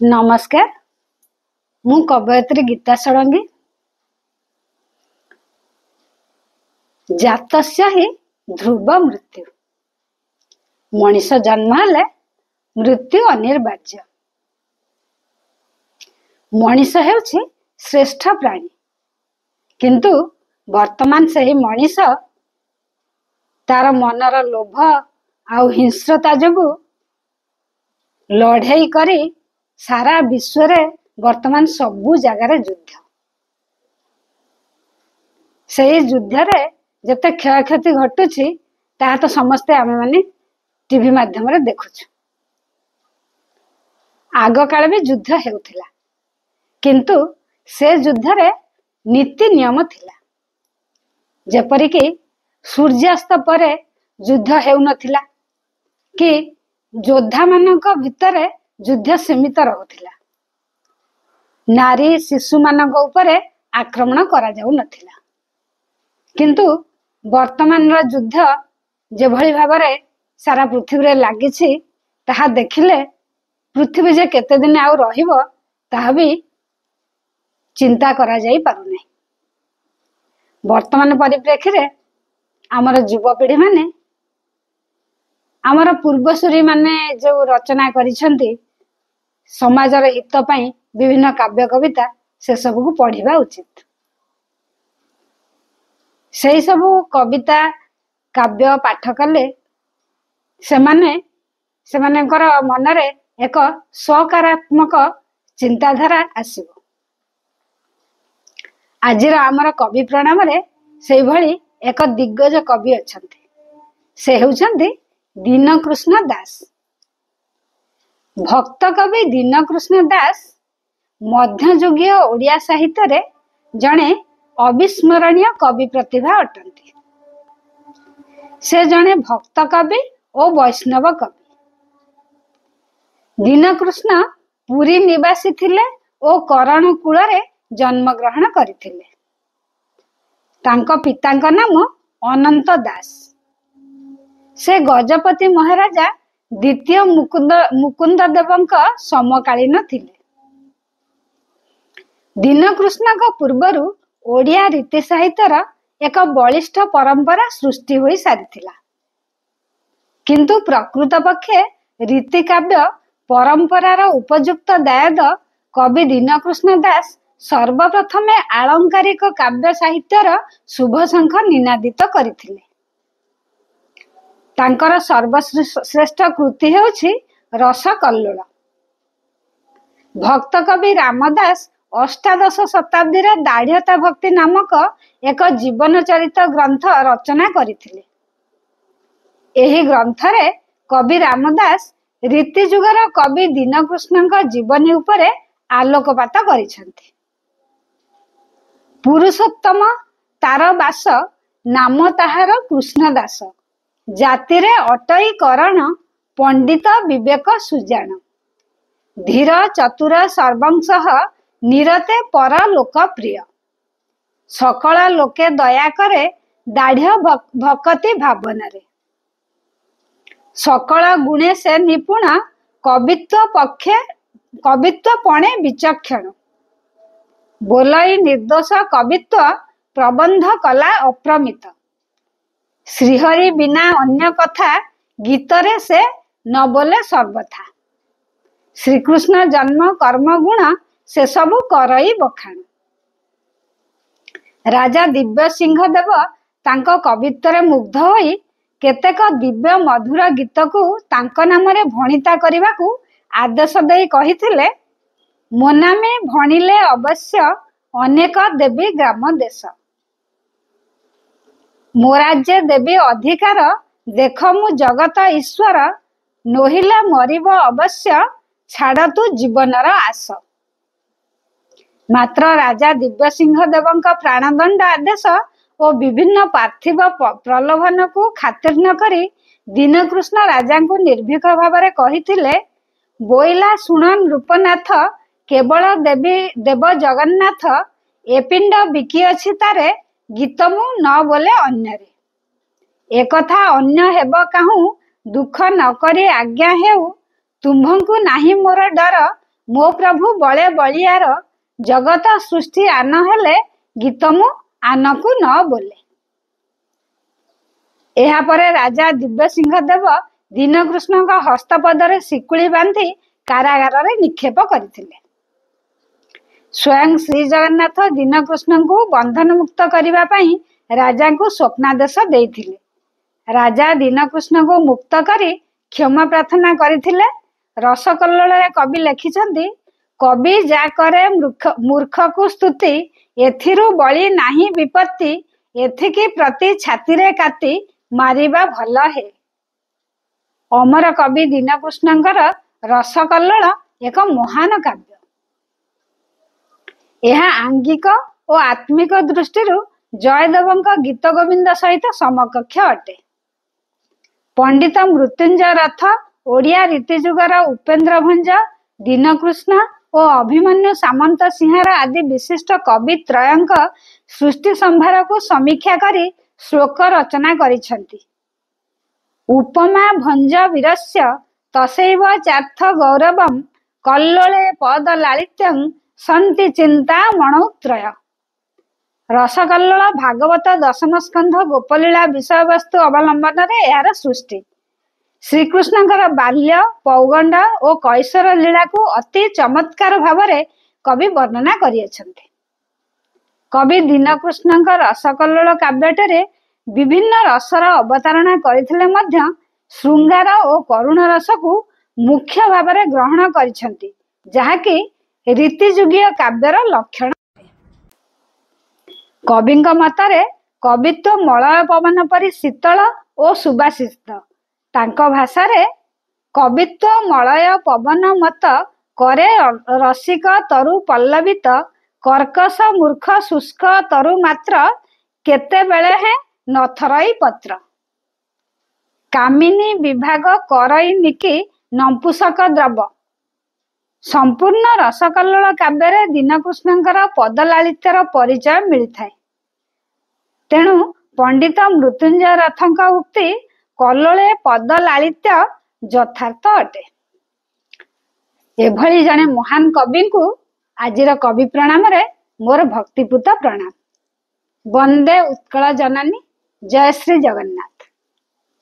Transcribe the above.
नमस्कार। मु कवयत्री गीता षडंगी। जातस्य हि ध्रुव मृत्यु। मनीष जन्म हेले मृत्यु अनिर्वार्य। मनीष हेउछि श्रेष्ठ प्राणी, किंतु वर्तमान सही मनीष तार मनर लोभ आउ हिंस्रता जोगु लड़ाई करी सारा विश्व रे वर्तमान सबु जगार युद्ध। से युद्ध रे जते क्षय क्षति घटुछि ता तो समस्ते आमे माने टीवी माध्यम रे देखुछु। आग काल भी युद्ध हेउथिला, किंतु से युद्ध रे नीति नियम थिला। जेपरि कि सूर्यास्त परे युद्ध हेउ नथिला कि योद्धा मानक भितरे युद्ध सीमित रहुथिला। नारी शिशु मानक उपरे आक्रमण करा जाउ नथिला, किंतु वर्तमान रो युद्ध जेभଳି भाबरे सारा पृथ्वी रे लागिछि ताहा देखिले पृथ्वी जे केते दिन आउ रहिबो ताहा भी चिंता करा जाई पारुनै। वर्तमान परिप्रेक्षी रे हमर युवपीढ़ी माने आमर पूर्वसूरी माने जो रचना करिसंती समाजर हित पई विभिन्न काव्य कविता से सब को पढ़िबा उचित। सेही सब कविता काव्य पाठ कले सेमानकर मनरे एक सकारात्मक चिंताधारा आसीबो। आजिर आमर कवि प्रणाम रे सेही भली एक दिग्गज कवि अछंती। से हेउछंती दीनकृष्ण दास। भक्त कवि दीनकृष्ण दास मध्ययुगीय ओडिया साहित्य रे जणे अविस्मरणीय कवि प्रतिभा अटंती। से जणे भक्त कवि और वैष्णव कवि। दीनकृष्ण पुरी निवासी थिले और करण कूल रे जन्म ग्रहण करथिले। तांको पितांक नाम अनंत दास। से गजपति महाराजा द्वितीय मुकुंद देवंक समकालीन थिले। दीनकृष्ण का पूर्वरु ओडिया रीति साहित्यर एक बलिष्ठ परंपरा सृष्टि होई सारिथिला, किंतु प्रकृत पक्षे रीति काव्य परंपरार उपयुक्त दायद कवि दीनकृष्ण दास सर्वप्रथमे आलंकारिक काव्य साहित्यर शुभ शंख निनादित करथिले। तांकर सर्वश्रेष्ठ कृति हेउछि रस कल्लोळ। भक्त कवि रामदास अष्टादश शताब्दी रे दाढ़्यता भक्ति नामक एक जीवन चरित ग्रंथ रचना करथिले। एही ग्रंथ रे कवि रामदास रीति जुगर कवि दीनकृष्णଙ୍କ जीवनी उपरे आलोकपात करिसंती। पुरुषोत्तम तार बास नाम ताहार कृष्णदास। जाति रे अटई करण पंडित विवेक सुजान। धीर चतुर सर्वंशः निरते पर लोकप्रिय। सकल लोके दया करे दाढ़ भक्ति भावना रे। सकल गुणे से निपुण कवित्व पणे विचक्षण। बोलई निर्दोष कवित्व प्रबंध कला अप्रमित। श्रीहरि बिना अन्य कथा गीतरे से न बोले सर्वथा। श्रीकृष्ण जन्म कर्म गुण से सबु करई बखाण। राजा दिव्य सिंह देव तांको कवित्वरे मुग्ध होई केतेक दिव्य मधुर गीत को तांको नामरे भणिता करिबाकू आदेश देई कहिथिले, मो नामे भणिले अवश्य अनेक देवी ग्राम देश। मो राज्य देवी अधिकार देख मु जगत ईश्वर। नोहिला मरिब अवश्य छाड़ तू जीवनर आस। मात्र राजा दिव्य सिंह देवंक प्राणदंड आदेश और विभिन्न पार्थिव प्रलोभन को खातिर न करी दीनकृष्ण राजा को निर्भीक भाव कहिथिले, बोइला सुणन रूपनाथ केवल देव जगन्नाथ। ए पिंड बिकी अछि तारे गीत मु न बोले अन्य रे। एकथा अन्य हेब काहू दुख न करी आज्ञा हेउ। तुम्भंकु नाही मोर डर ମୋ ପ୍ରଭୁ ବଳେ ବଳିଆର ଜଗତ ସୃଷ୍ଟି ଆନ ହେଲେ ଗୀତ ମୁଁ ଆନକୁ ନ ବୋଲେ। ଏହାପରେ ରାଜା ଦିବ୍ୟସିଂହ ଦେବ ଦୀନକୃଷ୍ଣଙ୍କ ହସ୍ତପଦରେ ଶିକୁଳି ବାନ୍ଧି କାରାଗାରରେ ନିକ୍ଷେପ କରିଥିଲେ। ସ୍ୱୟଂ ଶ୍ରୀ ଜଗନ୍ନାଥ ଦୀନକୃଷ୍ଣଙ୍କୁ ବନ୍ଧନ ମୁକ୍ତ କରିବା ପାଇଁ ରାଜାଙ୍କୁ ସ୍ୱପ୍ନାଦେଶ ଦେଇଥିଲେ। ରାଜା ଦୀନକୃଷ୍ଣଙ୍କୁ ମୁକ୍ତ କରି କ୍ଷମା ପ୍ରାର୍ଥନା କରିଥିଲେ। ରସକଲ୍ଲୋଳରେ କବି ଲେଖିଛନ୍ତି, କବି ଯା କରେ ମୂର୍ଖକୁ ସ୍ତୁତି, ଏଥିରୁ ବଳି ନାହିଁ ବିପତ୍ତି, ଏଥିକି ପ୍ରତି ଛାତିରେ କାତି ମାରିବା ଭଲ ହେ। ଅମର କବି ଦୀନକୃଷ୍ଣଙ୍କର ରସକଲ୍ଲୋଳ ଏକ ମହାନ କାବ୍ୟ। ଏହା ଆଙ୍ଗିକ ଓ ଆତ୍ମିକ ଦୃଷ୍ଟିରୁ ଜୟଦେବଙ୍କ ଗୀତ ଗୋବିନ୍ଦ ସହିତ ସମକକ୍ଷ ଅଟେ। ପଣ୍ଡିତ ମୃତ୍ୟୁଞ୍ଜୟ ରଥ, ଓଡ଼ିଆ ରୀତିଯୁଗର ଉପେନ୍ଦ୍ର ଭଞ୍ଜ, ଦୀନକୃଷ୍ଣ ଓ ଅଭିମନ୍ୟୁ ସାମନ୍ତ ସିଂହାର ଆଦି ବିଶିଷ୍ଟ କବି ତ୍ରୟଙ୍କ ସୃଷ୍ଟି ସମ୍ଭାରକୁ ସମୀକ୍ଷା କରି ଶ୍ଲୋକ ରଚନା କରିଛନ୍ତି। ଉପମା ଭଞ୍ଜ ବୀରସ୍ୟ ତସୈବ ଚାର୍ଥ ଗୌରବମ୍, କଲ୍ଲୋଳେ ପଦ ଲାଳିତ୍ୟଂ ସନ୍ତି ଚିନ୍ତା ମଣୌତ୍ରୟ। ରସକଲ୍ଲୋଳ ଭାଗବତ ଦଶମ ସ୍କନ୍ଧ ଗୋପଲୀଳା ବିଷୟବସ୍ତୁ ଅବଲମ୍ବନରେ ଏହାର ସୃଷ୍ଟି। ଶ୍ରୀକୃଷ୍ଣଙ୍କର ବାଲ୍ୟ, ପୌଗଣ୍ଡ ଓ କୈଶୋର ଲୀଳାକୁ ଅତି ଚମତ୍କାର ଭାବରେ କବି ବର୍ଣ୍ଣନା କରିଅଛନ୍ତି। କବି ଦୀନକୃଷ୍ଣଙ୍କ ରସକଲ୍ଲୋଳ କାବ୍ୟଟିରେ ବିଭିନ୍ନ ରସର ଅବତାରଣା କରିଥିଲେ ମଧ୍ୟ ଶୃଙ୍ଗାର ଓ କରୁଣ ରସକୁ ମୁଖ୍ୟ ଭାବରେ ଗ୍ରହଣ କରିଛନ୍ତି, ଯାହାକି ରୀତିଯୁଗୀୟ କାବ୍ୟର ଲକ୍ଷଣ। କବିଙ୍କ ମତରେ କବିତ୍ୱ ମଳୟ ପବନ ପରି ଶୀତଳ ଓ ସୁବାସିତ। ତାଙ୍କ ଭାଷାରେ କବିତ୍ୱ ମଳୟ ପବନ ମତ କରେ ରସିକ ତରୁ ପଲ୍ଲବିତ, କର୍କଶ ମୂର୍ଖ ଶୁଷ୍କ ତରୁ ମାତ୍ର, କେତେବେଳେ ହେ ନଥରଇ ପତ୍ର। କାମିନୀ ବିଭାଗ କରଇ ନିକି ନଂପୁସକ ଦ୍ରବ। ସମ୍ପୂର୍ଣ୍ଣ ରସକଲ୍ଲୋଳ କାବ୍ୟରେ ଦୀନକୃଷ୍ଣଙ୍କର ପଦଲାଳିତ୍ୟର ପରିଚୟ ମିଳିଥାଏ। ତେଣୁ ପଣ୍ଡିତ ମୃତ୍ୟୁଞ୍ଜୟ ରଥଙ୍କ ଉକ୍ତି କଲ୍ଲୋଳେ ପଦ ଲାଳିତ୍ୟ ଯଥାର୍ଥ ଅଟେ। ଏଭଳି ଜଣେ ମହାନ କବିଙ୍କୁ ଆଜିର କବି ପ୍ରଣାମରେ ମୋର ଭକ୍ତିପୂତ ପ୍ରଣାମ। ବନ୍ଦେ ଉତ୍କଳ ଜନନୀ। ଜୟ ଶ୍ରୀ ଜଗନ୍ନାଥ।